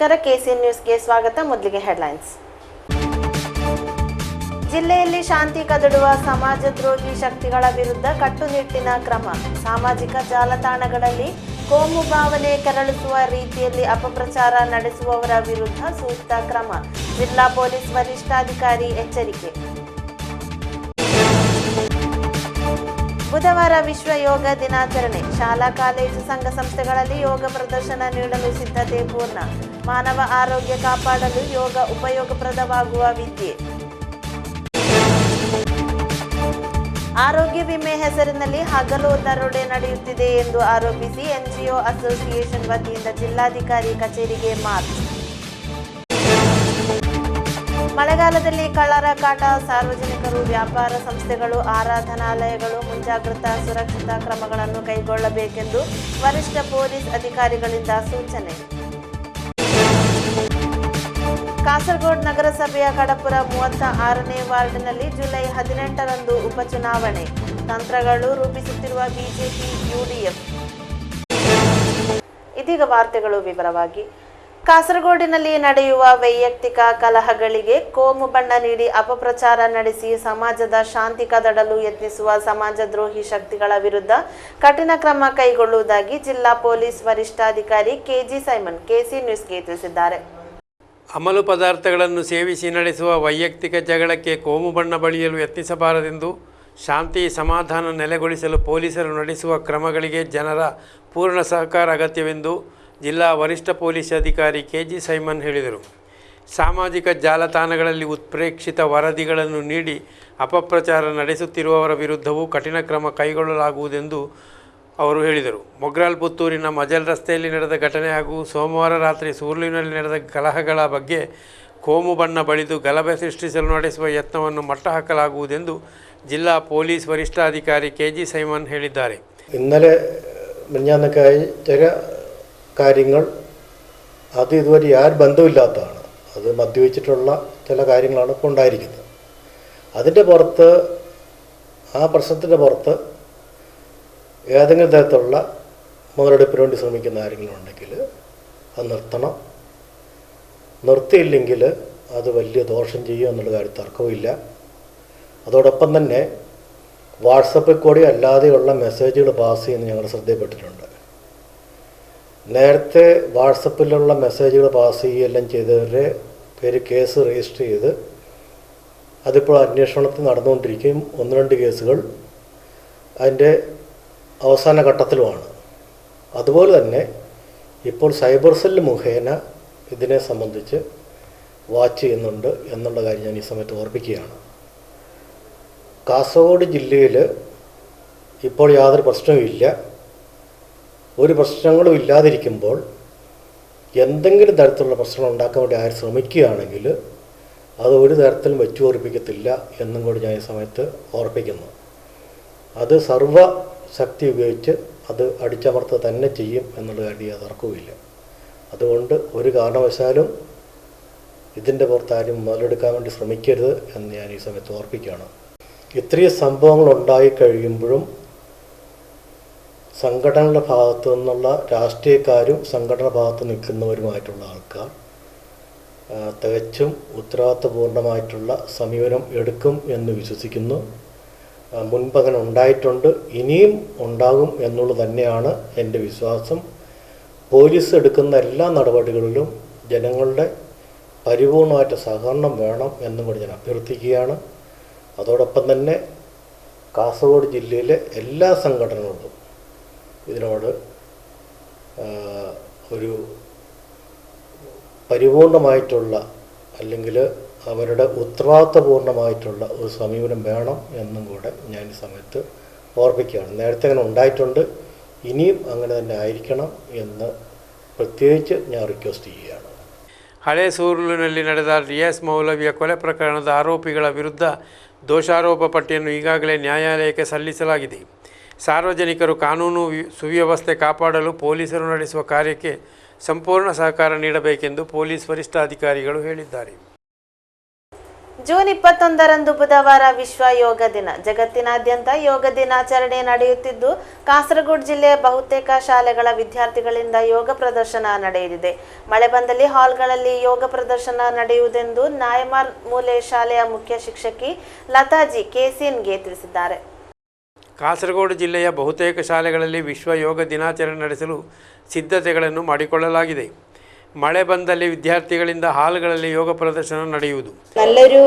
ನಮಸ್ಕಾರ, ಕೆಸಿಎನ್ ನ್ಯೂಸ್ಗೆ ಸ್ವಾಗತ. ಮೊದಲಿಗೆ ಹೆಡ್ಲೈನ್ಸ್. ಜಿಲ್ಲೆಯಲ್ಲಿ ಶಾಂತಿ ಕದಡುವ ಸಮಾಜದ್ರೋಹಿ ಶಕ್ತಿಗಳ ವಿರುದ್ಧ ಕಟ್ಟುನಿಟ್ಟಿನ ಕ್ರಮ. ಸಾಮಾಜಿಕ ಜಾಲತಾಣಗಳಲ್ಲಿ ಕೋಮು ಭಾವನೆ ಕೆರಳಿಸುವ ರೀತಿಯಲ್ಲಿ ಅಪಪ್ರಚಾರ ನಡೆಸುವವರ ವಿರುದ್ಧ ಸೂಕ್ತ ಕ್ರಮ. ಜಿಲ್ಲಾ ಪೊಲೀಸ್ ವರಿಷ್ಠಾಧಿಕಾರಿ ಎಚ್ಚರಿಕೆ. ಬುಧವಾರ ವಿಶ್ವ ಯೋಗ ದಿನಾಚರಣೆ. ಶಾಲಾ ಕಾಲೇಜು ಸಂಘ ಸಂಸ್ಥೆಗಳಲ್ಲಿ ಯೋಗ ಪ್ರದರ್ಶನ ನೀಡಲು ಸಿದ್ಧತೆ ಪೂರ್ಣ. ಮಾನವ ಆರೋಗ್ಯ ಕಾಪಾಡಲು ಯೋಗ ಉಪಯೋಗಪ್ರದವಾಗುವ ವಿದ್ಯೆ. ಆರೋಗ್ಯ ವಿಮೆ ಹೆಸರಿನಲ್ಲಿ ಹಗಲು ದರೋಡೆ ನಡೆಯುತ್ತಿದೆ ಎಂದು ಆರೋಪಿಸಿ ಎನ್ಜಿಒ ಅಸೋಸಿಯೇಷನ್ ವತಿಯಿಂದ ಜಿಲ್ಲಾಧಿಕಾರಿ ಕಚೇರಿಗೆ ಮಾರ್ಚ್. ಮಳೆಗಾಲದಲ್ಲಿ ಕಳ್ಳರ ಕಾಟ. ಸಾರ್ವಜನಿಕರು, ವ್ಯಾಪಾರ ಸಂಸ್ಥೆಗಳು, ಆರಾಧನಾಲಯಗಳು ಮುಂಜಾಗ್ರತಾ ಸುರಕ್ಷತಾ ಕ್ರಮಗಳನ್ನು ಕೈಗೊಳ್ಳಬೇಕೆಂದು ವರಿಷ್ಠ ಪೊಲೀಸ್ ಅಧಿಕಾರಿಗಳಿಂದ ಸೂಚನೆ. ಕಾಸರಗೋಡು ನಗರಸಭೆಯ ಕಡಪುರ 36ನೇ ವಾರ್ಡ್ನಲ್ಲಿ ಜುಲೈ 18ರಂದು ಉಪಚುನಾವಣೆ. ತಂತ್ರಗಳು ರೂಪಿಸುತ್ತಿರುವ ಬಿಜೆಪಿ ಯುಡಿಎಫ್. ಇದೀಗ ವಾರ್ತೆಗಳು ವಿವರವಾಗಿ. ಕಾಸರಗೋಡಿನಲ್ಲಿ ನಡೆಯುವ ವೈಯಕ್ತಿಕ ಕಲಹಗಳಿಗೆ ಕೋಮು ಬಣ್ಣ ನೀಡಿ ಅಪಪ್ರಚಾರ ನಡೆಸಿ ಸಮಾಜದ ಶಾಂತಿ ಕದಡಲು ಯತ್ನಿಸುವ ಸಮಾಜದ್ರೋಹಿ ಶಕ್ತಿಗಳ ವಿರುದ್ಧ ಕಠಿಣ ಕ್ರಮ ಕೈಗೊಳ್ಳುವುದಾಗಿ ಜಿಲ್ಲಾ ಪೊಲೀಸ್ ವರಿಷ್ಠಾಧಿಕಾರಿ ಕೆಜಿ ಸೈಮನ್ ಕೆಸಿಎನ್ ನ್ಯೂಸ್ಗೆ ತಿಳಿಸಿದ್ದಾರೆ. ಅಮಲು ಪದಾರ್ಥಗಳನ್ನು ಸೇವಿಸಿ ನಡೆಸುವ ವೈಯಕ್ತಿಕ ಜಗಳಕ್ಕೆ ಕೋಮು ಬಣ್ಣ ಬಳಿಯಲು ಯತ್ನಿಸಬಾರದೆಂದು, ಶಾಂತಿ ಸಮಾಧಾನ ನೆಲೆಗೊಳಿಸಲು ಪೊಲೀಸರು ನಡೆಸುವ ಕ್ರಮಗಳಿಗೆ ಜನರ ಪೂರ್ಣ ಸಹಕಾರ ಅಗತ್ಯವೆಂದು ಜಿಲ್ಲಾ ವರಿಷ್ಠ ಪೊಲೀಸ್ ಅಧಿಕಾರಿ ಕೆಜಿ ಸೈಮನ್ ಹೇಳಿದರು. ಸಾಮಾಜಿಕ ಜಾಲತಾಣಗಳಲ್ಲಿ ಉತ್ಪ್ರೇಕ್ಷಿತ ವರದಿಗಳನ್ನು ನೀಡಿ ಅಪಪ್ರಚಾರ ನಡೆಸುತ್ತಿರುವವರ ವಿರುದ್ಧವೂ ಕಠಿಣ ಕ್ರಮ ಕೈಗೊಳ್ಳಲಾಗುವುದೆಂದು ಅವರು ಹೇಳಿದರು. ಮೊಗ್ರಾಲ್ ಪುತ್ತೂರಿನ ಮಜಲ್ ರಸ್ತೆಯಲ್ಲಿ ನಡೆದ ಘಟನೆ ಹಾಗೂ ಸೋಮವಾರ ರಾತ್ರಿ ಸೂರ್ಲಿನಲ್ಲಿ ನಡೆದ ಕಲಹಗಳ ಬಗ್ಗೆ ಕೋಮು ಬಣ್ಣ ಬಳಿದು ಗಲಭೆ ಸೃಷ್ಟಿಸಲು ನಡೆಸುವ ಯತ್ನವನ್ನು ಮಟ್ಟ ಹಾಕಲಾಗುವುದೆಂದು ಜಿಲ್ಲಾ ಪೊಲೀಸ್ ವರಿಷ್ಠಾಧಿಕಾರಿ ಕೆಜಿ ಸೈಮನ್ ಹೇಳಿದ್ದಾರೆ. ഇന്നലെ മിഞ്ഞാന്നൊക്കെയായി ചില കാര്യങ്ങൾ അത് ഇതുവരെ യാതൊരു ബന്ധമില്ലാത്തതാണ്. അത് മദ്യപിച്ചിട്ടുള്ള ചില കാര്യങ്ങളാണ് ഇപ്പോൾ ഉണ്ടായിരിക്കുന്നത്. അതിൻ്റെ പുറത്ത്, ആ പ്രശ്നത്തിൻ്റെ പുറത്ത് ഏതെങ്കിലും തരത്തിലുള്ള മുതലെടുപ്പിന് വേണ്ടി ശ്രമിക്കുന്ന ആരെങ്കിലും ഉണ്ടെങ്കിൽ അത് നിർത്തണം. നിർത്തിയില്ലെങ്കിൽ അത് വലിയ ദോഷം ചെയ്യും എന്നുള്ള കാര്യത്തിൽ തർക്കവുമില്ല. അതോടൊപ്പം തന്നെ വാട്സപ്പിൽ കൂടി അല്ലാതെയുള്ള മെസ്സേജുകൾ പാസ് ചെയ്യുന്നത് ഞങ്ങൾ ശ്രദ്ധയിൽപ്പെട്ടിട്ടുണ്ട്. നേരത്തെ വാട്സപ്പിലുള്ള മെസ്സേജുകൾ പാസ് ചെയ്യുകയെല്ലാം ചെയ്തവരുടെ പേര് കേസ് രജിസ്റ്റർ ചെയ്ത് അതിപ്പോൾ അന്വേഷണത്തിൽ നടന്നുകൊണ്ടിരിക്കുകയും 1-2 കേസുകൾ അതിൻ്റെ അവസാന ഘട്ടത്തിലുമാണ്. അതുപോലെ തന്നെ ഇപ്പോൾ സൈബർ സെല്ല് മുഖേന ഇതിനെ സംബന്ധിച്ച് വാച്ച് ചെയ്യുന്നുണ്ട് എന്നുള്ള കാര്യം ഞാൻ ഈ സമയത്ത് ഓർപ്പിക്കുകയാണ്. കാസർഗോഡ് ജില്ലയിൽ ഇപ്പോൾ യാതൊരു പ്രശ്നവുമില്ല. ഒരു പ്രശ്നങ്ങളും ഇല്ലാതിരിക്കുമ്പോൾ എന്തെങ്കിലും തരത്തിലുള്ള പ്രശ്നം ഉണ്ടാക്കാൻ വേണ്ടി ആര് ശ്രമിക്കുകയാണെങ്കിൽ അത് ഒരു തരത്തിലും വെച്ചുപൊറിപ്പിക്കത്തില്ല എന്നും കൂടി ഞാൻ ഈ സമയത്ത് ഓർപ്പിക്കുന്നു. അത് സർവ്വശക്തി ഉപയോഗിച്ച് അത് അടിച്ചമർത്തുക തന്നെ ചെയ്യും എന്നുള്ള കാര്യം തർക്കവുമില്ല. അതുകൊണ്ട് ഒരു കാരണവശാലും ഇതിൻ്റെ പുറത്ത് ആരും മുതലെടുക്കാൻ വേണ്ടി ശ്രമിക്കരുത് എന്ന് ഞാൻ ഈ സമയത്ത് ഓർപ്പിക്കുകയാണ്. ഇത്രയും സംഭവങ്ങൾ ഉണ്ടായിക്കഴിയുമ്പോഴും സംഘടനയുടെ ഭാഗത്തു നിന്നുള്ള രാഷ്ട്രീയക്കാരും സംഘടന ഭാഗത്ത് നിൽക്കുന്നവരുമായിട്ടുള്ള ആൾക്കാർ തികച്ചും ഉത്തരവാദിത്വപൂർണ്ണമായിട്ടുള്ള സമീപനം എടുക്കും എന്ന് വിശ്വസിക്കുന്നു. മുൻപങ്ങനെ ഉണ്ടായിട്ടുണ്ട്, ഇനിയും ഉണ്ടാകും എന്നുള്ളത് തന്നെയാണ് എൻ്റെ വിശ്വാസം. പോലീസ് എടുക്കുന്ന എല്ലാ നടപടികളിലും ജനങ്ങളുടെ പരിപൂർണമായിട്ട് സഹകരണം വേണം എന്നും കൂടി ഞാൻ അഭ്യർത്ഥിക്കുകയാണ്. അതോടൊപ്പം തന്നെ കാസർഗോഡ് ജില്ലയിലെ എല്ലാ സംഘടനകളും ഇതിനോട് ഒരു പരിപൂർണമായിട്ടുള്ള അല്ലെങ്കിൽ അവരുടെ ഉത്തരവാദിത്വപൂർണ്ണമായിട്ടുള്ള ഒരു സമീപനം വേണം എന്നും കൂടെ ഞാൻ ഈ സമയത്ത് ഓർപ്പിക്കുകയാണ്. നേരത്തെ അങ്ങനെ ഉണ്ടായിട്ടുണ്ട്, ഇനിയും അങ്ങനെ തന്നെ ആയിരിക്കണം എന്ന് പ്രത്യേകിച്ച് ഞാൻ റിക്വസ്റ്റ് ചെയ്യുകയാണ്. ಹಳೆ ಸೂರೂರಿನಲ್ಲಿ ನಡೆದ ರಿಯಾಸ್ ಮೌಲವಿಯ ಕೊಲೆ ಪ್ರಕರಣದ ಆರೋಪಿಗಳ ವಿರುದ್ಧ ದೋಷಾರೋಪ ಪಟ್ಟಿಯನ್ನು ಈಗಾಗಲೇ ನ್ಯಾಯಾಲಯಕ್ಕೆ ಸಲ್ಲಿಸಲಾಗಿದೆ. ಸಾರ್ವಜನಿಕರು ಕಾನೂನು ಸುವ್ಯವಸ್ಥೆ ಕಾಪಾಡಲು ಪೊಲೀಸರು ನಡೆಸುವ ಕಾರ್ಯಕ್ಕೆ ಸಂಪೂರ್ಣ ಸಹಕಾರ ನೀಡಬೇಕೆಂದು ಪೊಲೀಸ್ ವರಿಷ್ಠಾಧಿಕಾರಿಗಳು ಹೇಳಿದ್ದಾರೆ. ಜೂನ್ 21ರಂದು ಬುಧವಾರ ವಿಶ್ವ ಯೋಗ ದಿನ. ಜಗತ್ತಿನಾದ್ಯಂತ ಯೋಗ ದಿನಾಚರಣೆ ನಡೆಯುತ್ತಿದ್ದು, ಕಾಸರಗೋಡು ಜಿಲ್ಲೆಯ ಬಹುತೇಕ ಶಾಲೆಗಳ ವಿದ್ಯಾರ್ಥಿಗಳಿಂದ ಯೋಗ ಪ್ರದರ್ಶನ ನಡೆಯಲಿದೆ. ಮಳೆ ಬಂದಲ್ಲಿ ಹಾಲ್ಗಳಲ್ಲಿ ಯೋಗ ಪ್ರದರ್ಶನ ನಡೆಯುವುದೆಂದು ನಾಯಮಾರ್ ಮೂಲೆ ಶಾಲೆಯ ಮುಖ್ಯ ಶಿಕ್ಷಕಿ ಲತಾಜಿ ಕೆಸಿಎನ್ಗೆ ತಿಳಿಸಿದ್ದಾರೆ. ಕಾಸರಗೋಡು ಜಿಲ್ಲೆಯ ಬಹುತೇಕ ಶಾಲೆಗಳಲ್ಲಿ ವಿಶ್ವ ಯೋಗ ದಿನಾಚರಣೆ ನಡೆಸಲು ಸಿದ್ಧತೆಗಳನ್ನು ಮಾಡಿಕೊಳ್ಳಲಾಗಿದೆ. മഴ ಬಂದಲ್ಲಿ വിദ്യാർത്ഥിಗಳಿಂದ ഹാളുകളിൽ യോഗ പ്രദർശനം ನಡೆಯುವುದು. നല്ലൊരു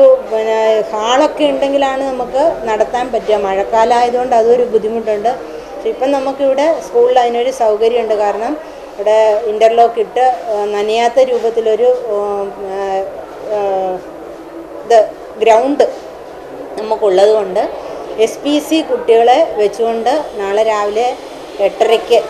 ഹാളൊക്കെ ഉണ്ടെങ്കിലാണ് നമുക്ക് നടത്താൻ പറ്റുക. മഴക്കാലമായതുകൊണ്ട് അതൊരു ബുദ്ധിമുട്ടുണ്ട്. പക്ഷെ ഇപ്പം നമുക്കിവിടെ സ്കൂളിൽ അതിനൊരു സൗകര്യമുണ്ട്. കാരണം ഇവിടെ ഇൻ്റർലോക്ക് ഇട്ട് നനയാത്ത രൂപത്തിലൊരു ഗ്രൗണ്ട് നമുക്കുള്ളത് കൊണ്ട് SPC കുട്ടികളെ വെച്ചുകൊണ്ട് നാളെ രാവിലെ 8:30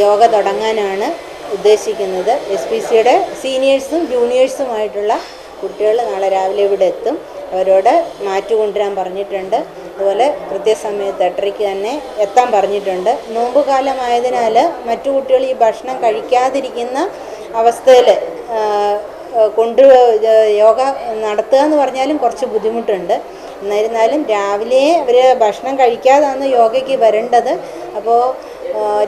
യോഗ തുടങ്ങാനാണ് ഉദ്ദേശിക്കുന്നത്. SPCയുടെ സീനിയേഴ്സും ജൂനിയേഴ്സുമായിട്ടുള്ള കുട്ടികൾ നാളെ രാവിലെ ഇവിടെ എത്തും. അവരോട് മാറ്റുകൊണ്ടുവരാൻ പറഞ്ഞിട്ടുണ്ട്. അതുപോലെ കൃത്യസമയത്ത് 8:30 തന്നെ എത്താൻ പറഞ്ഞിട്ടുണ്ട്. നോമ്പ് കാലമായതിനാൽ മറ്റു കുട്ടികൾ ഈ ഭക്ഷണം കഴിക്കാതിരിക്കുന്ന അവസ്ഥയിൽ യോഗ നടത്തുക എന്ന് പറഞ്ഞാലും കുറച്ച് ബുദ്ധിമുട്ടുണ്ട്. എന്നിരുന്നാലും രാവിലെ അവർ ഭക്ഷണം കഴിക്കാതാണ് യോഗയ്ക്ക് വരേണ്ടത്. അപ്പോൾ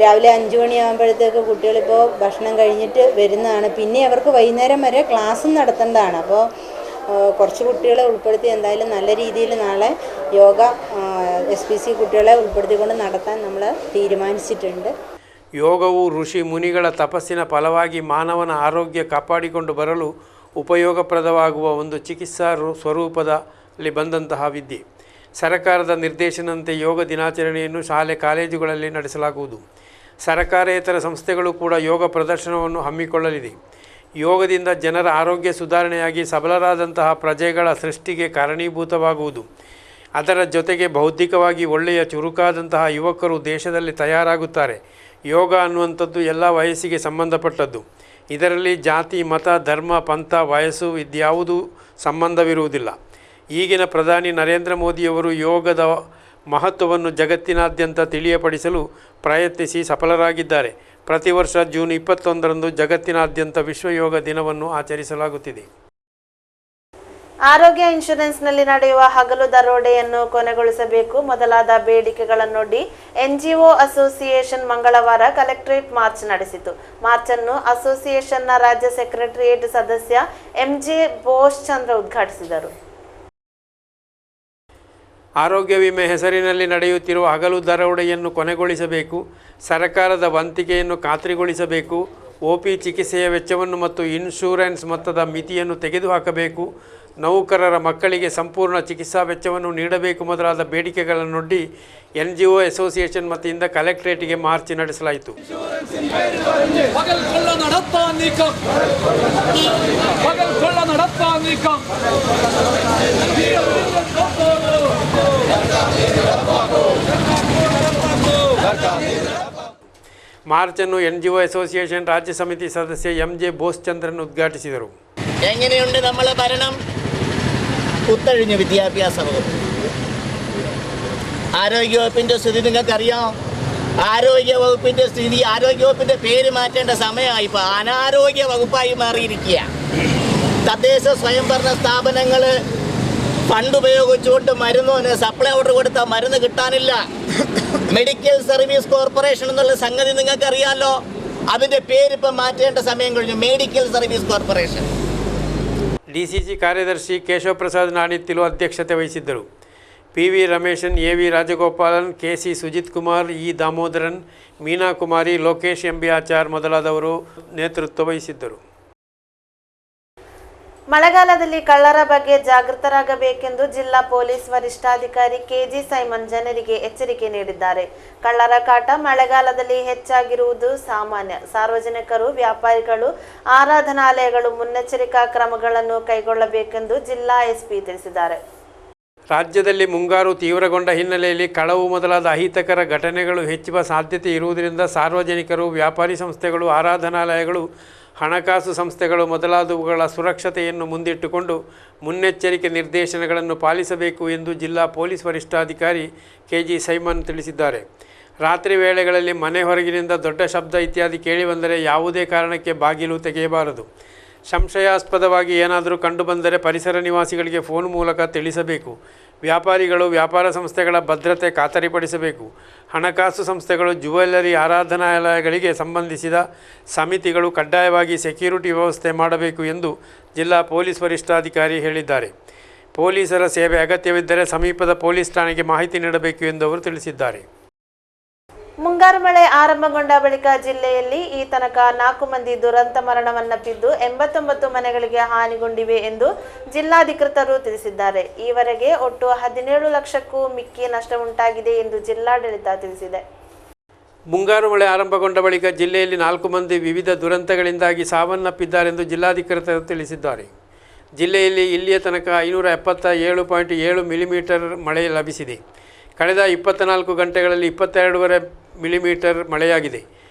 രാവിലെ 5 മണിയാകുമ്പോഴത്തേക്ക് കുട്ടികളിപ്പോൾ ഭക്ഷണം കഴിഞ്ഞിട്ട് വരുന്നതാണ്. പിന്നെ അവർക്ക് വൈകുന്നേരം വരെ ക്ലാസ്സും നടത്തേണ്ടതാണ്. അപ്പോൾ കുറച്ച് കുട്ടികളെ ഉൾപ്പെടുത്തി എന്തായാലും നല്ല രീതിയിൽ നാളെ യോഗ SPC കുട്ടികളെ ഉൾപ്പെടുത്തിക്കൊണ്ട് നടത്താൻ നമ്മൾ തീരുമാനിച്ചിട്ടുണ്ട്. ಯೋಗವು ಋಷಿ ಮುನಿಗಳ ತಪಸ್ಸಿನ ಫಲವಾಗಿ ಮಾನವನ ಆರೋಗ್ಯ ಕಾಪಾಡಿಕೊಂಡು ಬರಲು ಉಪಯೋಗಪ್ರದವಾಗುವ ಒಂದು ಚಿಕಿತ್ಸಾ ಸ್ವರೂಪದಲ್ಲಿ ಬಂದಂತಹ ವಿದ್ಯೆ. ಸರಕಾರದ ನಿರ್ದೇಶನದಂತೆ ಯೋಗ ದಿನಾಚರಣೆಯನ್ನು ಶಾಲೆ ಕಾಲೇಜುಗಳಲ್ಲಿ ನಡೆಸಲಾಗುವುದು. ಸರಕಾರೇತರ ಸಂಸ್ಥೆಗಳು ಕೂಡ ಯೋಗ ಪ್ರದರ್ಶನವನ್ನು ಹಮ್ಮಿಕೊಳ್ಳಲಿದೆ. ಯೋಗದಿಂದ ಜನರ ಆರೋಗ್ಯ ಸುಧಾರಣೆಯಾಗಿ ಸಬಲರಾದಂತಹ ಪ್ರಜೆಗಳ ಸೃಷ್ಟಿಗೆ ಕಾರಣೀಭೂತವಾಗುವುದು. ಅದರ ಜೊತೆಗೆ ಬೌದ್ಧಿಕವಾಗಿ ಒಳ್ಳೆಯ ಚುರುಕಾದಂತಹ ಯುವಕರು ದೇಶದಲ್ಲಿ ತಯಾರಾಗುತ್ತಾರೆ. ಯೋಗ ಅನ್ನುವಂಥದ್ದು ಎಲ್ಲ ವಯಸ್ಸಿಗೆ ಸಂಬಂಧಪಟ್ಟದ್ದು. ಇದರಲ್ಲಿ ಜಾತಿ, ಮತ, ಧರ್ಮ, ಪಂಥ, ವಯಸ್ಸು ಇದ್ಯಾವುದೂ ಸಂಬಂಧವಿರುವುದಿಲ್ಲ. ಈಗಿನ ಪ್ರಧಾನಿ ನರೇಂದ್ರ ಮೋದಿಯವರು ಯೋಗದ ಮಹತ್ವವನ್ನು ಜಗತ್ತಿನಾದ್ಯಂತ ತಿಳಿಯಪಡಿಸಲು ಪ್ರಯತ್ನಿಸಿ ಸಫಲರಾಗಿದ್ದಾರೆ. ಪ್ರತಿ ವರ್ಷ ಜೂನ್ 21ರಂದು ಜಗತ್ತಿನಾದ್ಯಂತ ವಿಶ್ವ ಯೋಗ ದಿನವನ್ನು ಆಚರಿಸಲಾಗುತ್ತಿದೆ. ಆರೋಗ್ಯ ಇನ್ಶೂರೆನ್ಸ್ನಲ್ಲಿ ನಡೆಯುವ ಹಗಲು ದರೋಡೆಯನ್ನು ಕೊನೆಗೊಳಿಸಬೇಕು ಮೊದಲಾದ ಬೇಡಿಕೆಗಳನ್ನೊಡ್ಡಿ NGO ಅಸೋಸಿಯೇಷನ್ ಮಂಗಳವಾರ ಕಲೆಕ್ಟರೇಟ್ ಮಾರ್ಚ್ ನಡೆಸಿತು. ಮಾರ್ಚ್ ಅನ್ನು ಅಸೋಸಿಯೇಷನ್ನ ರಾಜ್ಯ ಸೆಕ್ರೆಟರಿಯೇಟ್ ಸದಸ್ಯ MJ ಬೋಸ್ ಚಂದ್ರ ಉದ್ಘಾಟಿಸಿದರು. ಆರೋಗ್ಯ ವಿಮೆ ಹೆಸರಿನಲ್ಲಿ ನಡೆಯುತ್ತಿರುವ ಹಗಲು ದರೋಡೆಯನ್ನು ಕೊನೆಗೊಳಿಸಬೇಕು. ಸರ್ಕಾರದ ವಂತಿಗೆಯನ್ನು ಖಾತ್ರಿಗೊಳಿಸಬೇಕು. OP ಚಿಕಿತ್ಸೆಯ ವೆಚ್ಚವನ್ನು ಮತ್ತು ಇನ್ಶೂರೆನ್ಸ್ ಮೊತ್ತದ ಮಿತಿಯನ್ನು ತೆಗೆದುಹಾಕಬೇಕು. ನೌಕರರ ಮಕ್ಕಳಿಗೆ ಸಂಪೂರ್ಣ ಚಿಕಿತ್ಸಾ ವೆಚ್ಚವನ್ನು ನೀಡಬೇಕು ಮೊದಲಾದ ಬೇಡಿಕೆಗಳನ್ನೊಡ್ಡಿ NGO ಅಸೋಸಿಯೇಷನ್ ವತಿಯಿಂದ ಕಲೆಕ್ಟರೇಟ್ಗೆ ಮಾರ್ಚ್ ನಡೆಸಲಾಯಿತು. മാർച്ചನ್ನು NGO അസോസിയേഷൻ രാജ്യ സമിതി സദസ്യ MJ ബോസ് ചന്ദ്രൻ ഉദ്ഘാಟಿಸಿದರು. എങ്ങനെയുണ്ട് നമ്മളെ ഭരണം? കുത്തഴിഞ്ഞ വിദ്യാഭ്യാസ വകുപ്പ്. ആരോഗ്യവകുപ്പിൻ്റെ സ്ഥിതി നിങ്ങൾക്കറിയാം. ആരോഗ്യവകുപ്പിൻ്റെ സ്ഥിതി, ആരോഗ്യവകുപ്പിൻ്റെ പേര് മാറ്റേണ്ട സമയമായി. ഇപ്പോൾ അനാരോഗ്യ വകുപ്പായി മാറിയിരിക്കുക. തദ്ദേശ സ്വയംഭരണ സ്ഥാപനങ്ങൾ ഫണ്ട് ഉപയോഗിച്ചുകൊണ്ട് മരുന്ന് സപ്ലൈ ഓർഡർ കൊടുത്താൽ മരുന്ന് കിട്ടാനില്ല. മെഡിക്കൽ സർവീസ് കോർപ്പറേഷൻ എന്നുള്ള സംഗതി നിങ്ങൾക്കറിയാമല്ലോ. അതിൻ്റെ പേരിപ്പം മാറ്റേണ്ട സമയം കഴിഞ്ഞു. Medical service corporation. DCC ಕಾರ್ಯದರ್ಶಿ ಕೇಶವ ಪ್ರಸಾದ್ ನಾಣಿತ್ತಿಲು ಅಧ್ಯಕ್ಷತೆ ವಹಿಸಿದ್ದರು. PV ರಮೇಶನ್, AV Rajagopalan, KC Sujit Kumar, E Damodaran, ಮೀನಾ ಕುಮಾರಿ, ಲೋಕೇಶ್ MB ಆಚಾರ್ ಮೊದಲಾದವರು ನೇತೃತ್ವ ವಹಿಸಿದ್ದರು. ಮಳೆಗಾಲದಲ್ಲಿ ಕಳ್ಳರ ಬಗ್ಗೆ ಜಾಗೃತರಾಗಬೇಕೆಂದು ಜಿಲ್ಲಾ ಪೊಲೀಸ್ ವರಿಷ್ಠಾಧಿಕಾರಿ KG ಸೈಮನ್ ಜನರಿಗೆ ಎಚ್ಚರಿಕೆ ನೀಡಿದ್ದಾರೆ. ಕಳ್ಳರ ಕಾಟ ಮಳೆಗಾಲದಲ್ಲಿ ಹೆಚ್ಚಾಗಿರುವುದು ಸಾಮಾನ್ಯ. ಸಾರ್ವಜನಿಕರು, ವ್ಯಾಪಾರಿಗಳು, ಆರಾಧನಾಲಯಗಳು ಮುನ್ನೆಚ್ಚರಿಕಾ ಕ್ರಮಗಳನ್ನು ಕೈಗೊಳ್ಳಬೇಕೆಂದು ಜಿಲ್ಲಾ SP ತಿಳಿಸಿದ್ದಾರೆ. ರಾಜ್ಯದಲ್ಲಿ ಮುಂಗಾರು ತೀವ್ರಗೊಂಡ ಹಿನ್ನೆಲೆಯಲ್ಲಿ ಕಳವು ಮೊದಲಾದ ಅಹಿತಕರ ಘಟನೆಗಳು ಹೆಚ್ಚುವ ಸಾಧ್ಯತೆ ಇರುವುದರಿಂದ ಸಾರ್ವಜನಿಕರು, ವ್ಯಾಪಾರಿ ಸಂಸ್ಥೆಗಳು, ಆರಾಧನಾಲಯಗಳು, ಹಣಕಾಸು ಸಂಸ್ಥೆಗಳು ಮೊದಲಾದವುಗಳ ಸುರಕ್ಷತೆಯನ್ನು ಮುಂದಿಟ್ಟುಕೊಂಡು ಮುನ್ನೆಚ್ಚರಿಕೆ ನಿರ್ದೇಶನಗಳನ್ನು ಪಾಲಿಸಬೇಕು ಎಂದು ಜಿಲ್ಲಾ ಪೊಲೀಸ್ ವರಿಷ್ಠಾಧಿಕಾರಿ KG ಸೈಮನ್ ತಿಳಿಸಿದ್ದಾರೆ. ರಾತ್ರಿ ವೇಳೆಗಳಲ್ಲಿ ಮನೆ ಹೊರಗಿನಿಂದ ದೊಡ್ಡ ಶಬ್ದ ಇತ್ಯಾದಿ ಕೇಳಿಬಂದರೆ ಯಾವುದೇ ಕಾರಣಕ್ಕೆ ಬಾಗಿಲು ತೆಗೆಯಬಾರದು. ಸಂಶಯಾಸ್ಪದವಾಗಿ ಏನಾದರೂ ಕಂಡುಬಂದರೆ ಪರಿಸರ ನಿವಾಸಿಗಳಿಗೆ ಫೋನ್ ಮೂಲಕ ತಿಳಿಸಬೇಕು. ವ್ಯಾಪಾರಿಗಳು ವ್ಯಾಪಾರ ಸಂಸ್ಥೆಗಳ ಭದ್ರತೆ ಖಾತರಿಪಡಿಸಬೇಕು. ಹಣಕಾಸು ಸಂಸ್ಥೆಗಳು, ಜ್ಯುವೆಲ್ಲರಿ ಆರಾಧನಾಲಯಗಳಿಗೆ ಸಂಬಂಧಿಸಿದ ಸಮಿತಿಗಳು ಕಡ್ಡಾಯವಾಗಿ ಸೆಕ್ಯೂರಿಟಿ ವ್ಯವಸ್ಥೆ ಮಾಡಬೇಕು ಎಂದು ಜಿಲ್ಲಾ ಪೊಲೀಸ್ ವರಿಷ್ಠಾಧಿಕಾರಿ ಹೇಳಿದ್ದಾರೆ. ಪೊಲೀಸರ ಸೇವೆ ಅಗತ್ಯವಿದ್ದರೆ ಸಮೀಪದ ಪೊಲೀಸ್ ಠಾಣೆಗೆ ಮಾಹಿತಿ ನೀಡಬೇಕು ಎಂದು ಅವರು ತಿಳಿಸಿದ್ದಾರೆ. ಮುಂಗಾರು ಮಳೆ ಆರಂಭಗೊಂಡ ಬಳಿಕ ಜಿಲ್ಲೆಯಲ್ಲಿ ಈ ತನಕ 4 ಮಂದಿ ದುರಂತ ಮರಣವನ್ನಪ್ಪಿದ್ದು 89 ಮನೆಗಳಿಗೆ ಹಾನಿಗೊಂಡಿವೆ ಎಂದು ಜಿಲ್ಲಾಧಿಕೃತರು ತಿಳಿಸಿದ್ದಾರೆ. ಈವರೆಗೆ ಒಟ್ಟು 17 ಲಕ್ಷಕ್ಕೂ ಮಿಕ್ಕಿ ನಷ್ಟ ಉಂಟಾಗಿದೆ ಎಂದು ಜಿಲ್ಲಾಡಳಿತ ತಿಳಿಸಿದೆ. ಮುಂಗಾರು ಮಳೆ ಆರಂಭಗೊಂಡ ಬಳಿಕ ಜಿಲ್ಲೆಯಲ್ಲಿ 4 ಮಂದಿ ವಿವಿಧ ದುರಂತಗಳಿಂದಾಗಿ ಸಾವನ್ನಪ್ಪಿದ್ದಾರೆಂದು ಜಿಲ್ಲಾಧಿಕೃತರು ತಿಳಿಸಿದ್ದಾರೆ. ಜಿಲ್ಲೆಯಲ್ಲಿ ಇಲ್ಲಿಯ ತನಕ 577.7 ಮಿಲಿಮೀಟರ್ ಮಳೆ ಲಭಿಸಿದೆ. ಕಳೆದ 24 ಗಂಟೆಗಳಲ್ಲಿ 22.5 ಮಿಲಿಮೀಟರ್ ಮಳೆಯಾಗಿದೆ.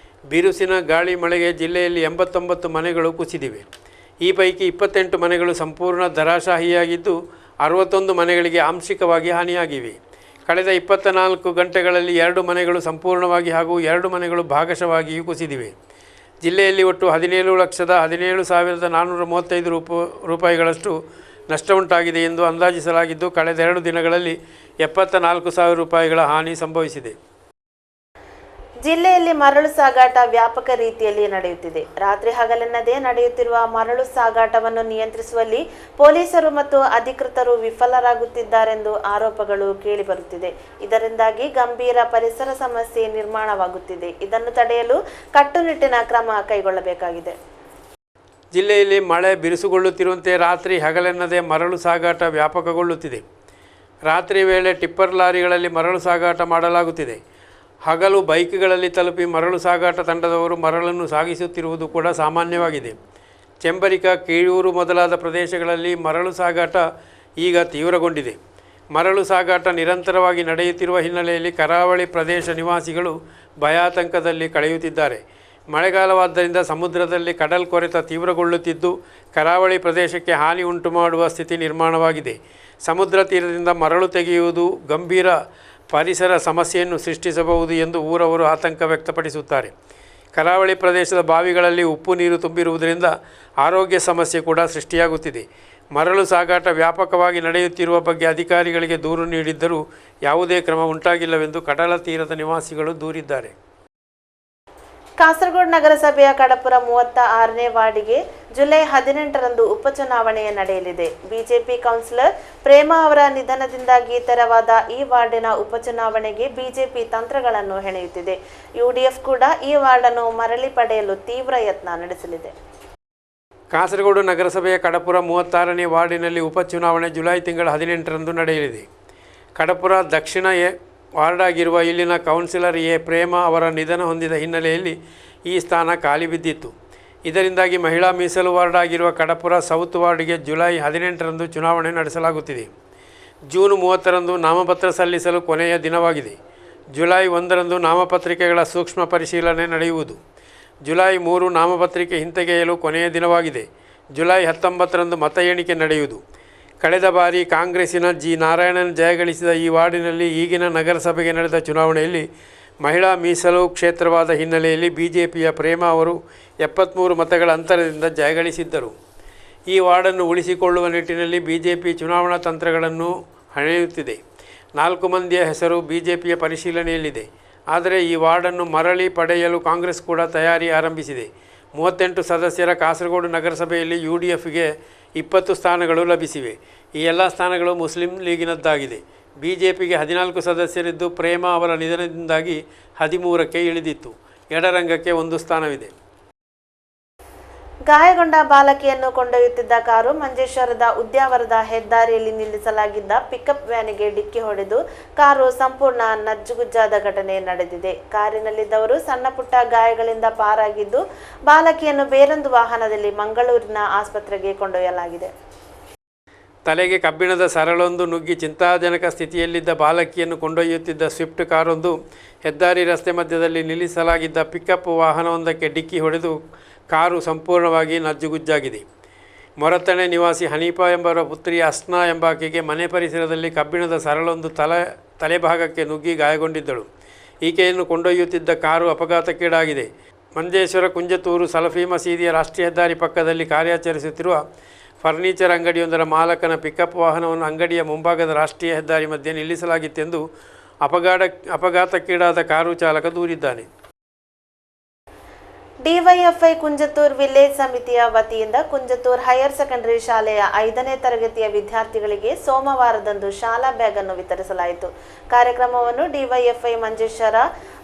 ಬಿರುಸಿನ ಗಾಳಿ ಮಳೆಗೆ ಜಿಲ್ಲೆಯಲ್ಲಿ 89 ಮನೆಗಳು ಕುಸಿದಿವೆ. ಈ ಪೈಕಿ 28 ಮನೆಗಳು ಸಂಪೂರ್ಣ ಧರಾಶಾಹಿಯಾಗಿದ್ದು 61 ಮನೆಗಳಿಗೆ ಆಂಶಿಕವಾಗಿ ಹಾನಿಯಾಗಿವೆ. ಕಳೆದ 24 ಗಂಟೆಗಳಲ್ಲಿ 2 ಮನೆಗಳು ಸಂಪೂರ್ಣವಾಗಿ ಹಾಗೂ 2 ಮನೆಗಳು ಭಾಗಶಃವಾಗಿಯೂ ಕುಸಿದಿವೆ. ಜಿಲ್ಲೆಯಲ್ಲಿ ಒಟ್ಟು 17,17,435 ರೂಪಾಯಿಗಳಷ್ಟು ನಷ್ಟ ಉಂಟಾಗಿದೆ ಎಂದು ಅಂದಾಜಿಸಲಾಗಿದ್ದು, ಕಳೆದ 2 ದಿನಗಳಲ್ಲಿ 74,000 ರೂಪಾಯಿಗಳ ಹಾನಿ ಸಂಭವಿಸಿದೆ. ಜಿಲ್ಲೆಯಲ್ಲಿ ಮರಳು ಸಾಗಾಟ ವ್ಯಾಪಕ ರೀತಿಯಲ್ಲಿ ನಡೆಯುತ್ತಿದೆ. ರಾತ್ರಿ ಹಗಲೆನ್ನದೇ ನಡೆಯುತ್ತಿರುವ ಮರಳು ಸಾಗಾಟವನ್ನು ನಿಯಂತ್ರಿಸುವಲ್ಲಿ ಪೊಲೀಸರು ಮತ್ತು ಅಧಿಕೃತರು ವಿಫಲರಾಗುತ್ತಿದ್ದಾರೆಂದು ಆರೋಪಗಳು ಕೇಳಿಬರುತ್ತಿದೆ. ಇದರಿಂದಾಗಿ ಗಂಭೀರ ಪರಿಸರ ಸಮಸ್ಯೆ ನಿರ್ಮಾಣವಾಗುತ್ತಿದೆ. ಇದನ್ನು ತಡೆಯಲು ಕಟ್ಟುನಿಟ್ಟಿನ ಕ್ರಮ ಕೈಗೊಳ್ಳಬೇಕಾಗಿದೆ. ಜಿಲ್ಲೆಯಲ್ಲಿ ಮಳೆ ಬಿರುಸುಗೊಳ್ಳುತ್ತಿರುವಂತೆ ರಾತ್ರಿ ಹಗಲೆನ್ನದೇ ಮರಳು ಸಾಗಾಟ ವ್ಯಾಪಕಗೊಳ್ಳುತ್ತಿದೆ. ರಾತ್ರಿ ವೇಳೆ ಟಿಪ್ಪರ್ ಲಾರಿಗಳಲ್ಲಿ ಮರಳು ಸಾಗಾಟ ಮಾಡಲಾಗುತ್ತಿದೆ. ಹಗಲು ಬೈಕ್ಗಳಲ್ಲಿ ತಲುಪಿ ಮರಳು ಸಾಗಾಟ ತಂಡದವರು ಮರಳನ್ನು ಸಾಗಿಸುತ್ತಿರುವುದು ಕೂಡ ಸಾಮಾನ್ಯವಾಗಿದೆ. ಚೆಂಬರಿಕ, ಕೀಳೂರು ಮೊದಲಾದ ಪ್ರದೇಶಗಳಲ್ಲಿ ಮರಳು ಸಾಗಾಟ ಈಗ ತೀವ್ರಗೊಂಡಿದೆ. ಮರಳು ಸಾಗಾಟ ನಿರಂತರವಾಗಿ ನಡೆಯುತ್ತಿರುವ ಹಿನ್ನೆಲೆಯಲ್ಲಿ ಕರಾವಳಿ ಪ್ರದೇಶ ನಿವಾಸಿಗಳು ಭಯಾತಂಕದಲ್ಲಿ ಕಳೆಯುತ್ತಿದ್ದಾರೆ. ಮಳೆಗಾಲವಾದ್ದರಿಂದ ಸಮುದ್ರದಲ್ಲಿ ಕಡಲ್ಕೊರೆತ ತೀವ್ರಗೊಳ್ಳುತ್ತಿದ್ದು ಕರಾವಳಿ ಪ್ರದೇಶಕ್ಕೆ ಹಾನಿ ಉಂಟು ಮಾಡುವ ಸ್ಥಿತಿ ನಿರ್ಮಾಣವಾಗಿದೆ. ಸಮುದ್ರ ತೀರದಿಂದ ಮರಳು ತೆಗೆಯುವುದು ಗಂಭೀರ ಪರಿಸರ ಸಮಸ್ಯೆಯನ್ನು ಸೃಷ್ಟಿಸಬಹುದು ಎಂದು ಊರವರು ಆತಂಕ ವ್ಯಕ್ತಪಡಿಸುತ್ತಾರೆ. ಕರಾವಳಿ ಪ್ರದೇಶದ ಬಾವಿಗಳಲ್ಲಿ ಉಪ್ಪು ನೀರು ತುಂಬಿರುವುದರಿಂದ ಆರೋಗ್ಯ ಸಮಸ್ಯೆ ಕೂಡ ಸೃಷ್ಟಿಯಾಗುತ್ತಿದೆ. ಮರಳು ಸಾಗಾಟ ವ್ಯಾಪಕವಾಗಿ ನಡೆಯುತ್ತಿರುವ ಬಗ್ಗೆ ಅಧಿಕಾರಿಗಳಿಗೆ ದೂರು ನೀಡಿದ್ದರೂ ಯಾವುದೇ ಕ್ರಮ ಉಂಟಾಗಿಲ್ಲವೆಂದು ಕಡಲ ತೀರದ ನಿವಾಸಿಗಳು ದೂರಿದ್ದಾರೆ. ಕಾಸರಗೋಡು ನಗರಸಭೆಯ ಕಡಪುರ 36ನೇ ವಾರ್ಡಿಗೆ ಜುಲೈ 18ರಂದು ಉಪಚುನಾವಣೆ ನಡೆಯಲಿದೆ. ಬಿಜೆಪಿ ಕೌನ್ಸಿಲರ್ ಪ್ರೇಮಾ ಅವರ ನಿಧನದಿಂದಾಗಿ ತೆರವಾದ ಈ ವಾರ್ಡಿನ ಉಪಚುನಾವಣೆಗೆ ಬಿಜೆಪಿ ತಂತ್ರಗಳನ್ನು ಹೆಣೆಯುತ್ತಿದೆ. ಯುಡಿಎಫ್ ಕೂಡ ಈ ವಾರ್ಡನ್ನು ಮರಳಿ ಪಡೆಯಲು ತೀವ್ರ ಯತ್ನ ನಡೆಸಲಿದೆ. ಕಾಸರಗೋಡು ನಗರಸಭೆಯ ಕಡಪುರ 36ನೇ ವಾರ್ಡಿನಲ್ಲಿ ಉಪಚುನಾವಣೆ ಜುಲೈ ತಿಂಗಳ 18ರಂದು ನಡೆಯಲಿದೆ. ಕಡಪುರ ದಕ್ಷಿಣ ವಾರ್ಡ್ ಆಗಿರುವ ಇಲ್ಲಿನ ಕೌನ್ಸಿಲರ್ ಪ್ರೇಮಾ ಅವರ ನಿಧನ ಹೊಂದಿದ ಹಿನ್ನೆಲೆಯಲ್ಲಿ ಈ ಸ್ಥಾನ ಖಾಲಿ ಬಿದ್ದಿತ್ತು. ಇದರಿಂದಾಗಿ ಮಹಿಳಾ ಮೀಸಲು ವಾರ್ಡ್ ಆಗಿರುವ ಕಡಪುರ ಸೌತ್ ವಾರ್ಡ್ಗೆ ಜುಲೈ 18ರಂದು ಚುನಾವಣೆ ನಡೆಸಲಾಗುತ್ತಿದೆ. ಜೂನ್ 30ರಂದು ನಾಮಪತ್ರ ಸಲ್ಲಿಸಲು ಕೊನೆಯ ದಿನವಾಗಿದೆ. ಜುಲೈ 1ರಂದು ನಾಮಪತ್ರಿಕೆಗಳ ಸೂಕ್ಷ್ಮ ಪರಿಶೀಲನೆ ನಡೆಯುವುದು. ಜುಲೈ 3 ನಾಮಪತ್ರಿಕೆ ಹಿಂತೆಗೆಯಲು ಕೊನೆಯ ದಿನವಾಗಿದೆ. ಜುಲೈ 19ರಂದು ಮತ ಎಣಿಕೆ ನಡೆಯುವುದು. ಕಳೆದ ಬಾರಿ ಕಾಂಗ್ರೆಸ್ಸಿನ ಜಿ ನಾರಾಯಣನ್ ಜಯಗಳಿಸಿದ ಈ ವಾರ್ಡಿನಲ್ಲಿ ಈಗಿನ ನಗರಸಭೆಗೆ ನಡೆದ ಚುನಾವಣೆಯಲ್ಲಿ ಮಹಿಳಾ ಮೀಸಲು ಕ್ಷೇತ್ರವಾದ ಹಿನ್ನೆಲೆಯಲ್ಲಿ ಬಿಜೆಪಿಯ ಪ್ರೇಮಾ ಅವರು 73 ಮತಗಳ ಅಂತರದಿಂದ ಜಯಗಳಿಸಿದ್ದರು. ಈ ವಾರ್ಡನ್ನು ಉಳಿಸಿಕೊಳ್ಳುವ ನಿಟ್ಟಿನಲ್ಲಿ ಬಿಜೆಪಿ ಚುನಾವಣಾ ತಂತ್ರಗಳನ್ನು ಹೆಣೆಯುತ್ತಿದೆ. 4 ಮಂದಿಯ ಹೆಸರು ಬಿಜೆಪಿಯ ಪರಿಶೀಲನೆಯಲ್ಲಿದೆ. ಆದರೆ ಈ ವಾರ್ಡನ್ನು ಮರಳಿ ಪಡೆಯಲು ಕಾಂಗ್ರೆಸ್ ಕೂಡ ತಯಾರಿ ಆರಂಭಿಸಿದೆ. 38 ಸದಸ್ಯರ ಕಾಸರಗೋಡು ನಗರಸಭೆಯಲ್ಲಿ ಯುಡಿಎಫ್ಗೆ 20 ಸ್ಥಾನಗಳು ಲಭಿಸಿವೆ. ಈ ಎಲ್ಲ ಸ್ಥಾನಗಳು ಮುಸ್ಲಿಂ ಲೀಗಿನದ್ದಾಗಿದೆ. ಬಿಜೆಪಿಗೆ 14 ಸದಸ್ಯರಿದ್ದು ಪ್ರೇಮಾ ಅವರ ನಿಧನದಿಂದಾಗಿ 13ಕ್ಕೆ ಇಳಿದಿತ್ತು. ಎಡರಂಗಕ್ಕೆ 1 ಸ್ಥಾನವಿದೆ. ಗಾಯಗೊಂಡ ಬಾಲಕಿಯನ್ನು ಕೊಂಡೊಯ್ಯುತ್ತಿದ್ದ ಕಾರು ಮಂಜೇಶ್ವರದ ಉದ್ಯಾವರದ ಹೆದ್ದಾರಿಯಲ್ಲಿ ನಿಲ್ಲಿಸಲಾಗಿದ್ದ ಪಿಕಪ್ ವ್ಯಾನಿಗೆ ಡಿಕ್ಕಿ ಹೊಡೆದು ಕಾರು ಸಂಪೂರ್ಣ ನಜ್ಜುಗುಜ್ಜಾದ ಘಟನೆ ನಡೆದಿದೆ. ಕಾರಿನಲ್ಲಿದ್ದವರು ಸಣ್ಣ ಪುಟ್ಟ ಗಾಯಗಳಿಂದ ಪಾರಾಗಿದ್ದು ಬಾಲಕಿಯನ್ನು ಬೇರೊಂದು ವಾಹನದಲ್ಲಿ ಮಂಗಳೂರಿನ ಆಸ್ಪತ್ರೆಗೆ ಕೊಂಡೊಯ್ಯಲಾಗಿದೆ. ತಲೆಗೆ ಕಬ್ಬಿಣದ ಸರಳೊಂದು ನುಗ್ಗಿ ಚಿಂತಾಜನಕ ಸ್ಥಿತಿಯಲ್ಲಿದ್ದ ಬಾಲಕಿಯನ್ನು ಕೊಂಡೊಯ್ಯುತ್ತಿದ್ದ ಸ್ವಿಫ್ಟ್ ಕಾರೊಂದು ಹೆದ್ದಾರಿ ರಸ್ತೆ ಮಧ್ಯದಲ್ಲಿ ನಿಲ್ಲಿಸಲಾಗಿದ್ದ ಪಿಕಪ್ ವಾಹನವೊಂದಕ್ಕೆ ಡಿಕ್ಕಿ ಹೊಡೆದು ಕಾರು ಸಂಪೂರ್ಣವಾಗಿ ನಜ್ಜುಗುಜ್ಜಾಗಿದೆ. ಮೊರತಣೆ ನಿವಾಸಿ ಹನೀಫಾ ಎಂಬವರ ಪುತ್ರಿ ಅಸ್ನಾ ಎಂಬಾಕೆಗೆ ಮನೆ ಪರಿಸರದಲ್ಲಿ ಕಬ್ಬಿಣದ ಸರಳೊಂದು ತಲೆಭಾಗಕ್ಕೆ ನುಗ್ಗಿ ಗಾಯಗೊಂಡಿದ್ದಳು. ಈಕೆಯನ್ನು ಕೊಂಡೊಯ್ಯುತ್ತಿದ್ದ ಕಾರು ಅಪಘಾತಕ್ಕೀಡಾಗಿದೆ. ಮಂಜೇಶ್ವರ ಕುಂಜತೂರು ಸಲಫಿ ಮಸೀದಿಯ ರಾಷ್ಟ್ರೀಯ ಹೆದ್ದಾರಿ ಪಕ್ಕದಲ್ಲಿ ಕಾರ್ಯಾಚರಿಸುತ್ತಿರುವ ಫರ್ನಿಚರ್ ಅಂಗಡಿಯೊಂದರ ಮಾಲಕನ ಪಿಕಪ್ ವಾಹನವನ್ನು ಅಂಗಡಿಯ ಮುಂಭಾಗದ ರಾಷ್ಟ್ರೀಯ ಹೆದ್ದಾರಿ ಮಧ್ಯೆ ನಿಲ್ಲಿಸಲಾಗಿತ್ತೆಂದು ಅಪಘಾತಕ್ಕೀಡಾದ ಕಾರು ಚಾಲಕ ದೂರಿದ್ದಾನೆ. ಡಿವೈಎಫ್ಐ ಕುಂಜತೂರು ವಿಲೇಜ್ ಸಮಿತಿಯ ವತಿಯಿಂದ ಕುಂಜತೂರು ಹೈಯರ್ ಸೆಕೆಂಡರಿ ಶಾಲೆಯ 5ನೇ ತರಗತಿಯ ವಿದ್ಯಾರ್ಥಿಗಳಿಗೆ ಸೋಮವಾರದಂದು ಶಾಲಾ ಬ್ಯಾಗ್ ಅನ್ನು ವಿತರಿಸಲಾಯಿತು. ಕಾರ್ಯಕ್ರಮವನ್ನು ಡಿವೈಎಫ್ಐ ಮಂಜೇಶ್ವರ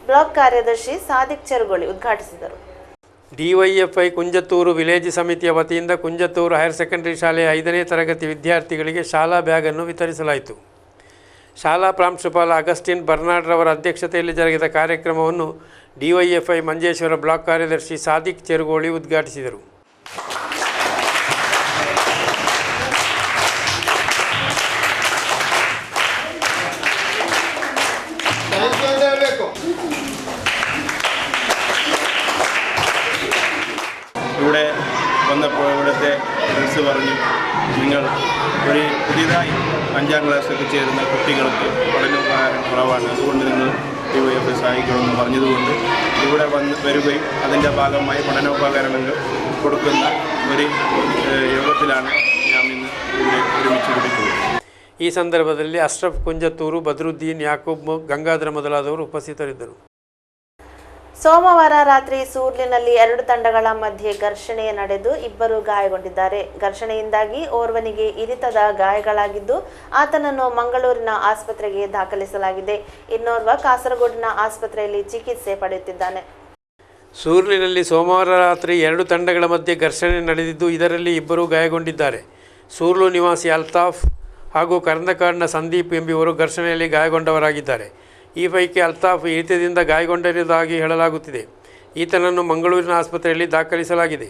ಬ್ಲಾಕ್ ಕಾರ್ಯದರ್ಶಿ ಸಾದಿಕ್ ಚೆರುಗೋಳಿ ಉದ್ಘಾಟಿಸಿದರು. ಡಿವೈಎಫ್ಐ ಕುಂಜತೂರು ವಿಲೇಜ್ ಸಮಿತಿಯ ವತಿಯಿಂದ ಕುಂಜತೂರು ಹೈಯರ್ ಸೆಕೆಂಡರಿ ಶಾಲೆಯ 5ನೇ ತರಗತಿ ವಿದ್ಯಾರ್ಥಿಗಳಿಗೆ ಶಾಲಾ ಬ್ಯಾಗ್ ಅನ್ನು ವಿತರಿಸಲಾಯಿತು. ಶಾಲಾ ಪ್ರಾಂಶುಪಾಲ ಅಗಸ್ಟಿನ್ ಬರ್ನಾಡ್ ರವರ ಅಧ್ಯಕ್ಷತೆಯಲ್ಲಿ ಜರುಗಿದ ಕಾರ್ಯಕ್ರಮವನ್ನು ಡಿವೈಎಫ್ಐ ಮಂಜೇಶ್ವರ ಬ್ಲಾಕ್ ಕಾರ್ಯದರ್ಶಿ ಸಾದಿಕ್ ಚೆರುಗೋಳಿ ಉದ್ಘಾಟಿಸಿದರು. ഇവിടെ വന്നപ്പോൾ ഇവിടുത്തെ പ്രിൻസ് പറഞ്ഞു, നിങ്ങൾ ഒരു പുതിയതായി 5ാം ക്ലാസ്സിലൊക്കെ ചേരുന്ന കുട്ടികൾക്ക് പഠനോപകാരം കുറവാണ്, അതുകൊണ്ട് നിങ്ങൾ ഡിവൈഎഫ്ഐ സഹായിക്കണമെന്ന് പറഞ്ഞതുകൊണ്ട് ഇവിടെ വരികയും അതിൻ്റെ ഭാഗമായി പഠനോപകരണങ്ങൾ കൊടുക്കുന്ന ഒരു യോഗത്തിലാണ് ഞാൻ ഇന്ന് ഇവിടെ ഒരുമിച്ച് കൂടിയിട്ടുള്ളത്. ಈ ಸಂದರ್ಭದಲ್ಲಿ ಅಶ್ರಫ್ ಕುಂಜತೂರು, ಬದ್ರುದ್ದೀನ್, ಯಾಕೂಬ್, ಗಂಗಾಧರ ಮೊದಲಾದವರು ಉಪಸ್ಥಿತರಿದ್ದರು. ಸೋಮವಾರ ರಾತ್ರಿ ಸೂರ್ಲಿನಲ್ಲಿ 2 ತಂಡಗಳ ಮಧ್ಯೆ ಘರ್ಷಣೆ ನಡೆದು 2 ಗಾಯಗೊಂಡಿದ್ದಾರೆ. ಘರ್ಷಣೆಯಿಂದಾಗಿ ಓರ್ವನಿಗೆ ಇರಿತದ ಗಾಯಗಳಾಗಿದ್ದು ಆತನನ್ನು ಮಂಗಳೂರಿನ ಆಸ್ಪತ್ರೆಗೆ ದಾಖಲಿಸಲಾಗಿದೆ. ಇನ್ನೋರ್ವ ಕಾಸರಗೋಡಿನ ಆಸ್ಪತ್ರೆಯಲ್ಲಿ ಚಿಕಿತ್ಸೆ ಪಡೆಯುತ್ತಿದ್ದಾನೆ. ಸೂರ್ಲಿನಲ್ಲಿ ಸೋಮವಾರ ರಾತ್ರಿ 2 ತಂಡಗಳ ಮಧ್ಯೆ ಘರ್ಷಣೆ ನಡೆದಿದ್ದು ಇದರಲ್ಲಿ 2 ಗಾಯಗೊಂಡಿದ್ದಾರೆ. ಸೂರ್ಲು ನಿವಾಸಿ ಅಲ್ತಾಫ್ ಹಾಗೂ ಕರಂದಕಾಡಿನ ಸಂದೀಪ್ ಎಂಬುವರು ಘರ್ಷಣೆಯಲ್ಲಿ ಗಾಯಗೊಂಡವರಾಗಿದ್ದಾರೆ. ಈ ಪೈಕಿ ಅಲ್ತಾಫ್ ಇರಿತದಿಂದ ಗಾಯಗೊಂಡಿರುವುದಾಗಿ ಹೇಳಲಾಗುತ್ತಿದೆ. ಈತನನ್ನು ಮಂಗಳೂರಿನ ಆಸ್ಪತ್ರೆಯಲ್ಲಿ ದಾಖಲಿಸಲಾಗಿದೆ.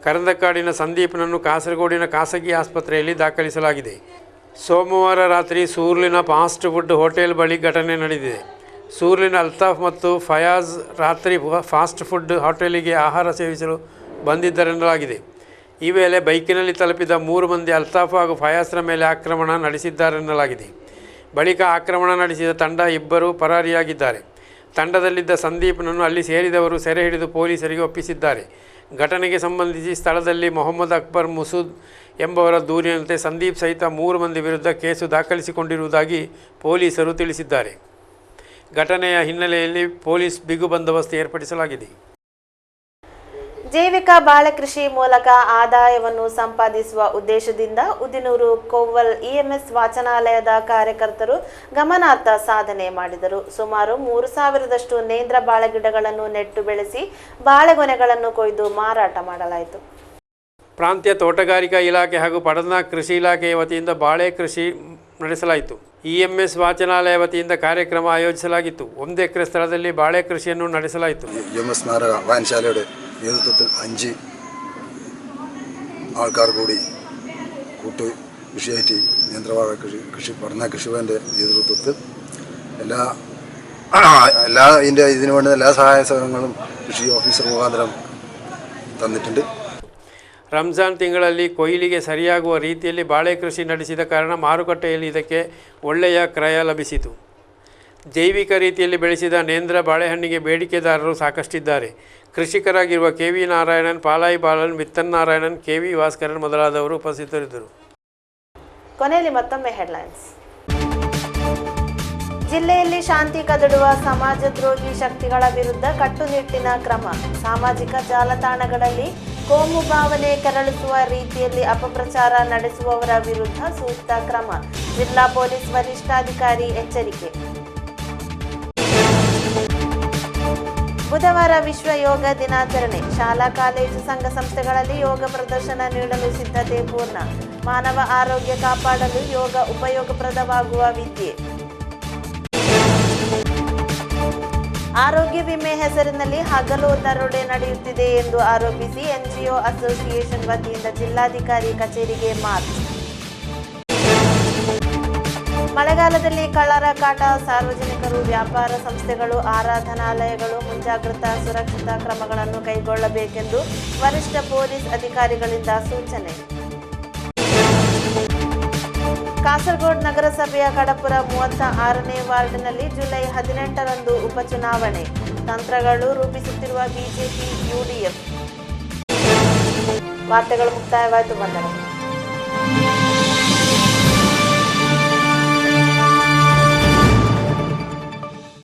ಕರಂದಕಾಡಿನ ಸಂದೀಪ್ನನ್ನು ಕಾಸರಗೋಡಿನ ಖಾಸಗಿ ಆಸ್ಪತ್ರೆಯಲ್ಲಿ ದಾಖಲಿಸಲಾಗಿದೆ. ಸೋಮವಾರ ರಾತ್ರಿ ಸೂರ್ಲಿನ ಫಾಸ್ಟ್ ಫುಡ್ ಹೋಟೆಲ್ ಬಳಿ ಘಟನೆ ನಡೆದಿದೆ. ಸೂರ್ಲಿನ ಅಲ್ತಾಫ್ ಮತ್ತು ಫಯಾಜ್ ರಾತ್ರಿ ಫಾಸ್ಟ್ ಫುಡ್ ಹೋಟೆಲಿಗೆ ಆಹಾರ ಸೇವಿಸಲು ಬಂದಿದ್ದರೆನ್ನಲಾಗಿದೆ. ಈ ವೇಳೆ ಬೈಕಿನಲ್ಲಿ ತಲುಪಿದ 3 ಮಂದಿ ಅಲ್ತಾಫ್ ಹಾಗೂ ಫಯಾಜ್ರ ಮೇಲೆ ಆಕ್ರಮಣ ನಡೆಸಿದ್ದಾರೆನ್ನಲಾಗಿದೆ. ಬಳಿಕ ಆಕ್ರಮಣ ನಡೆಸಿದ ತಂಡ 2 ಪರಾರಿಯಾಗಿದ್ದಾರೆ. ತಂಡದಲ್ಲಿದ್ದ ಸಂದೀಪ್ನನ್ನು ಅಲ್ಲಿ ಸೇರಿದವರು ಸೆರೆ ಹಿಡಿದು ಪೊಲೀಸರಿಗೆ ಒಪ್ಪಿಸಿದ್ದಾರೆ. ಘಟನೆಗೆ ಸಂಬಂಧಿಸಿ ಸ್ಥಳದಲ್ಲಿ ಮೊಹಮ್ಮದ್ ಅಕ್ಬರ್ ಮುಸೂದ್ ಎಂಬವರ ದೂರಿನಂತೆ ಸಂದೀಪ್ ಸಹಿತ 3 ಮಂದಿ ವಿರುದ್ಧ ಕೇಸು ದಾಖಲಿಸಿಕೊಂಡಿರುವುದಾಗಿ ಪೊಲೀಸರು ತಿಳಿಸಿದ್ದಾರೆ. ಘಟನೆಯ ಹಿನ್ನೆಲೆಯಲ್ಲಿ ಪೊಲೀಸ್ ಬಿಗು ಬಂದೋಬಸ್ತ್ ಏರ್ಪಡಿಸಲಾಗಿದೆ. ಜೈವಿಕ ಬಾಳೆ ಕೃಷಿ ಮೂಲಕ ಆದಾಯವನ್ನು ಸಂಪಾದಿಸುವ ಉದ್ದೇಶದಿಂದ ಉದಿನೂರು ಕೊವ್ವಲ್ ಇಎಂಎಸ್ ವಾಚನಾಲಯದ ಕಾರ್ಯಕರ್ತರು ಗಮನಾರ್ಹ ಸಾಧನೆ ಮಾಡಿದರು. ಸುಮಾರು 3,000ದಷ್ಟು ನೇಂದ್ರ ಬಾಳೆ ಗಿಡಗಳನ್ನು ನೆಟ್ಟು ಬೆಳೆಸಿ ಬಾಳೆಗೊನೆಗಳನ್ನು ಕೊಯ್ದು ಮಾರಾಟ ಮಾಡಲಾಯಿತು. ಪ್ರಾಂತ್ಯ ತೋಟಗಾರಿಕಾ ಇಲಾಖೆ ಹಾಗೂ ಪಡನ ಕೃಷಿ ಇಲಾಖೆಯ ವತಿಯಿಂದ ಬಾಳೆ ಕೃಷಿ ನಡೆಸಲಾಯಿತು. ಇಎಂಎಸ್ ವಾಚನಾಲಯ ವತಿಯಿಂದ ಕಾರ್ಯಕ್ರಮ ಆಯೋಜಿಸಲಾಗಿತ್ತು. 1 ಎಕರೆ ಸ್ಥಳದಲ್ಲಿ ಬಾಳೆ ಕೃಷಿಯನ್ನು ನಡೆಸಲಾಯಿತು. ഇഎംഎസ് സ്മാരക വായനശാലയുടെ നേതൃത്വത്തിൽ 5 ആൾക്കാർ കൂടി കൃഷിയായിട്ട് നേന്ത്രവാഴ കൃഷി പഠന കൃഷിഭവൻ്റെ നേതൃത്വത്തിൽ ഇതിനു വേണ്ട എല്ലാ സഹായ സഹകരണങ്ങളും കൃഷി ഓഫീസർ മുഖാന്തരം തന്നിട്ടുണ്ട്. ರಂಜಾನ್ ತಿಂಗಳಲ್ಲಿ ಕೊಯ್ಲಿಗೆ ಸರಿಯಾಗುವ ರೀತಿಯಲ್ಲಿ ಬಾಳೆ ಕೃಷಿ ನಡೆಸಿದ ಕಾರಣ ಮಾರುಕಟ್ಟೆಯಲ್ಲಿ ಇದಕ್ಕೆ ಒಳ್ಳೆಯ ಕ್ರಯ ಲಭಿಸಿತು. ಜೈವಿಕ ರೀತಿಯಲ್ಲಿ ಬೆಳೆಸಿದ ನೇಂದ್ರ ಬಾಳೆಹಣ್ಣಿಗೆ ಬೇಡಿಕೆದಾರರು ಸಾಕಷ್ಟಿದ್ದಾರೆ. ಕೃಷಿಕರಾಗಿರುವ ಕೆವಿ ನಾರಾಯಣನ್, ಪಾಲಾಯಿ ಬಾಲನ್, ಮಿತ್ತನ್ ನಾರಾಯಣನ್, ಕೆವಿ ಭಾಸ್ಕರನ್ ಮೊದಲಾದವರು ಉಪಸ್ಥಿತರಿದ್ದರು. ಕೊನೆಯಲ್ಲಿ ಮತ್ತೊಮ್ಮೆ ಹೆಡ್ಲೈನ್ಸ್. ಜಿಲ್ಲೆಯಲ್ಲಿ ಶಾಂತಿ ಕದಡುವ ಸಮಾಜದ್ರೋಹಿ ಶಕ್ತಿಗಳ ವಿರುದ್ಧ ಕಟ್ಟುನಿಟ್ಟಿನ ಕ್ರಮ. ಸಾಮಾಜಿಕ ಜಾಲತಾಣಗಳಲ್ಲಿ ಕೋಮು ಭಾವನೆ ಕೆರಳಿಸುವ ರೀತಿಯಲ್ಲಿ ಅಪಪ್ರಚಾರ ನಡೆಸುವವರ ವಿರುದ್ಧ ಸೂಕ್ತ ಕ್ರಮ. ಜಿಲ್ಲಾ ಪೊಲೀಸ್ ವರಿಷ್ಠಾಧಿಕಾರಿ ಎಚ್ಚರಿಕೆ. ಬುಧವಾರ ವಿಶ್ವ ಯೋಗ ದಿನಾಚರಣೆ. ಶಾಲಾ ಕಾಲೇಜು ಸಂಘ ಸಂಸ್ಥೆಗಳಲ್ಲಿ ಯೋಗ ಪ್ರದರ್ಶನ ನೀಡಲು ಸಿದ್ಧತೆ ಪೂರ್ಣ. ಮಾನವ ಆರೋಗ್ಯ ಕಾಪಾಡಲು ಯೋಗ ಉಪಯೋಗಪ್ರದವಾಗುವ ವಿದ್ಯೆ. ಆರೋಗ್ಯ ವಿಮೆ ಹೆಸರಿನಲ್ಲಿ ಹಗಲು ದರೋಡೆ ನಡೆಯುತ್ತಿದೆ ಎಂದು ಆರೋಪಿಸಿ ಎನ್ಜಿಒ ಅಸೋಸಿಯೇಷನ್ ವತಿಯಿಂದ ಜಿಲ್ಲಾಧಿಕಾರಿ ಕಚೇರಿಗೆ ಮಾರ್ಚ್. ಮಳೆಗಾಲದಲ್ಲಿ ಕಳ್ಳರ ಕಾಟ. ಸಾರ್ವಜನಿಕರು, ವ್ಯಾಪಾರ ಸಂಸ್ಥೆಗಳು, ಆರಾಧನಾಲಯಗಳು ಮುಂಜಾಗ್ರತಾ ಸುರಕ್ಷತಾ ಕ್ರಮಗಳನ್ನು ಕೈಗೊಳ್ಳಬೇಕೆಂದು ವರಿಷ್ಠ ಪೊಲೀಸ್ ಅಧಿಕಾರಿಗಳಿಂದ ಸೂಚನೆ. ಕಾಸರಗೋಡು ನಗರಸಭೆಯ ಕಡಪುರ 36ನೇ ವಾರ್ಡ್ನಲ್ಲಿ ಜುಲೈ 18ರಂದು ಉಪಚುನಾವಣೆ. ತಂತ್ರಗಳು ರೂಪಿಸುತ್ತಿರುವ ಬಿಜೆಪಿ ಯುಡಿಎಫ್. ವಾರ್ತೆಗಳು ಮುಕ್ತಾಯವಾಯಿತು. ವಂದನೆಗಳು.